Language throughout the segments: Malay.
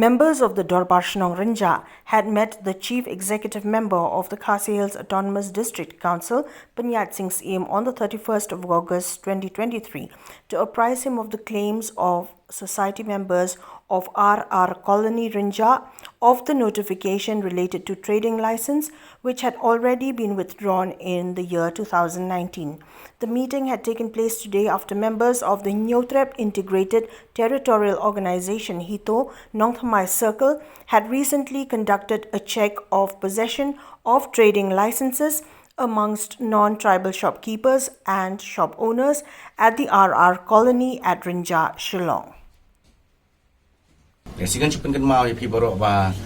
Members of the Dorbar Shnong Rinja had met the Chief Executive Member of the Khasi Hills Autonomous District Council, Panyat Singh Siem, on the 31st of August 2023 to apprise him of the claims of society members of RR Colony Rinja of the notification related to trading license, which had already been withdrawn in the year 2019. The meeting had taken place today after members of the Nyotrep Integrated Territorial Organization HITO Nongthamai Circle had recently conducted a check of possession of trading licenses amongst non-tribal shopkeepers and shop owners at the RR Colony at Rinja, Shillong. Sigan chupan kan mau pi borok ba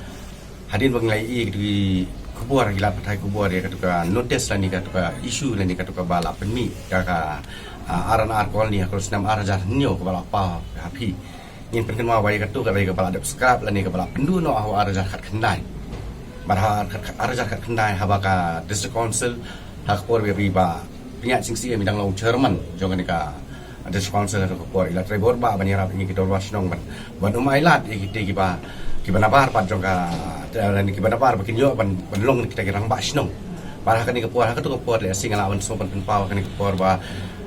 hadin bang lai di kubuar gilat patai kubuar dia katuka notice lani katuka issue lani katuka bala penmi kaka aran arkol ni kalau senam arajar nyo ke bala pa hapi ngin pen kan mau bai katuka bai ke bala dep scrap lani ke bala pendu no ahu arajar kat kendai barha arajar kat kendai habaka district council hak por bi ba Panyat Singh Siem midang lau chairman jongan ka ada sponsor atau kepor ilat rebor ba banyak ini kita ruas nong ban umailat kita kiba nabar pan jongka dan kiba nabar bikin yo ban long kita kirang ba snong para kan kepor ka tu kepor le sing lawan so pan pau kan kepor ba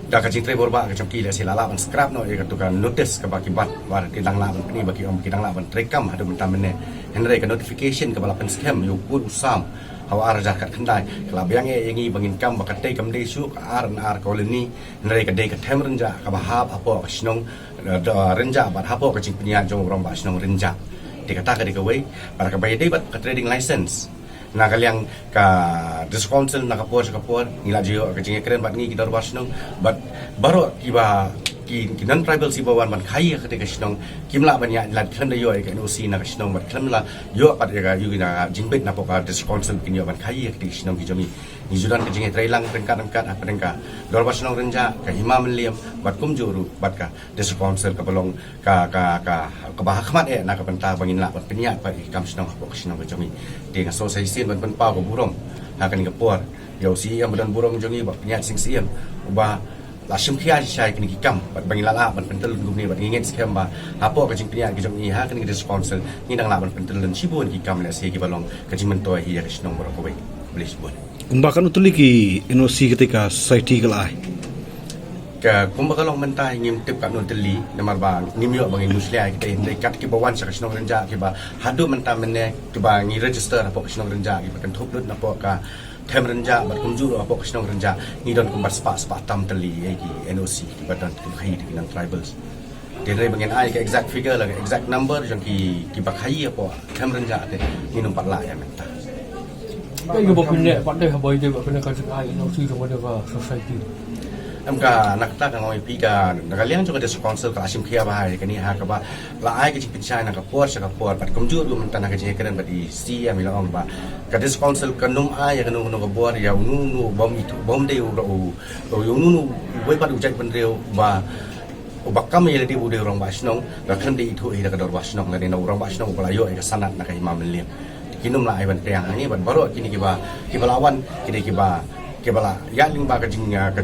da ka jing rebor ba ka jongki le sila lawan scrap no ka tu kan notice ka ba kibat war kidang lawan ni bagi om kidang lawan rekam ada bentam ne henry ka notification ka balapan scam yo pun usam hawa arah kat kendai kalau biang yangi bangin kam bakatai kam dei su ar koloni nere ka dei ka them renja ka bahap apo ka snong renja bat hapo ka jing penya jong rong ba snong renja dikata ka dikawai para ka bayade bat ka trading license na kaliang ka discouncil na kapor ngila jio ka jing keren bat ngi kita ruas snong bat baro kiba non tribal si bawan ban khai ka te kasnong kimla banya lat khan yo ka no si na kasnong bat khamla yo pat ka yu na jingbet na poka discouncil kinyo ban khai ka te kasnong ki jomi ni judan ka jingai trailang pengkat apa dengka dorba snong renja ka himam liam bat kumjuru bat ka discouncil ka balong ka bahakmat na ka penta bangin la pat penya pa kam snong po kasnong ka jomi te ka so sai sin ban pau ka burong hakan ka por yo si am dan burong jomi ba Panyat Singh Siem ba la shimkhia shai kini kam bat bangila la ban pentel gumni bat ngin scam ba apo ka jing pnya ki jong ni ha kini sponsor ni dang la ban pentel den sibon ki kam la se ki balong ka jing mentoi hi ka snong bor ko bai please bon kumbakan utuli ki NOC ketika society kelai ka kumbakalong mentai ngim tip kat non teli namar ba ngim yo bangin nuslia kita ndai kat ki bawan sa snong renja ki ba hadu menta menne ki ba ngi register apo ka snong renja ki kan thop lut na po ka them renja bat kumjur apa kasnong renja ni don kumbar spa tam teli ki NOC ki badan ki khai ki nang tribals den re bangen ai ke exact figure la exact number jong ki bakhai apa them renja te ni nom patla ya menta cái bộ phim này bạn đây bây giờ bạn cái sự ai nó suy trong cái society amka nakta ka ngoi pika nakaliang jo ka sponsor ka asim khia ba ka ni ha ka ba la ai ka chipin china ka por sa ka por pat komjur du man tanaka je keren ba di si ami la ong ba ka sponsor ka num ai ka num no ka bor ya nu bom de ro ro nu wei pat u jai ban reu ba bakam ye di bu de rong ba snong ka khan de thu i ka dor ba snong la ni no rong ba snong ba yo ka sanat na ka imam lim kinum la ai ban priang ni ban baro kini ki ba lawan kini ki ba kebala ya ling ba ka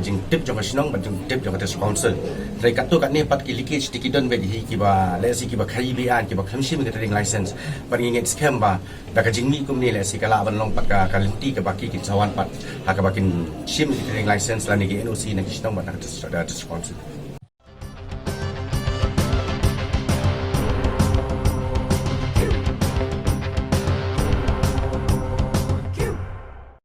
jing tip jo ka snong ba jing tip jo ka sponsor trai kat tu kat ni pat ki leakage tikidon be hi ki ba le si ki ba khai bi an ki ba khamshim ka trading license par ngi scam ba da ka jing mi kum ni le si kala ban long pat ka linti ka ba ki sawan pat ha ka ba kin shim trading license la ni ki NOC na ki snong ba na ka sponsor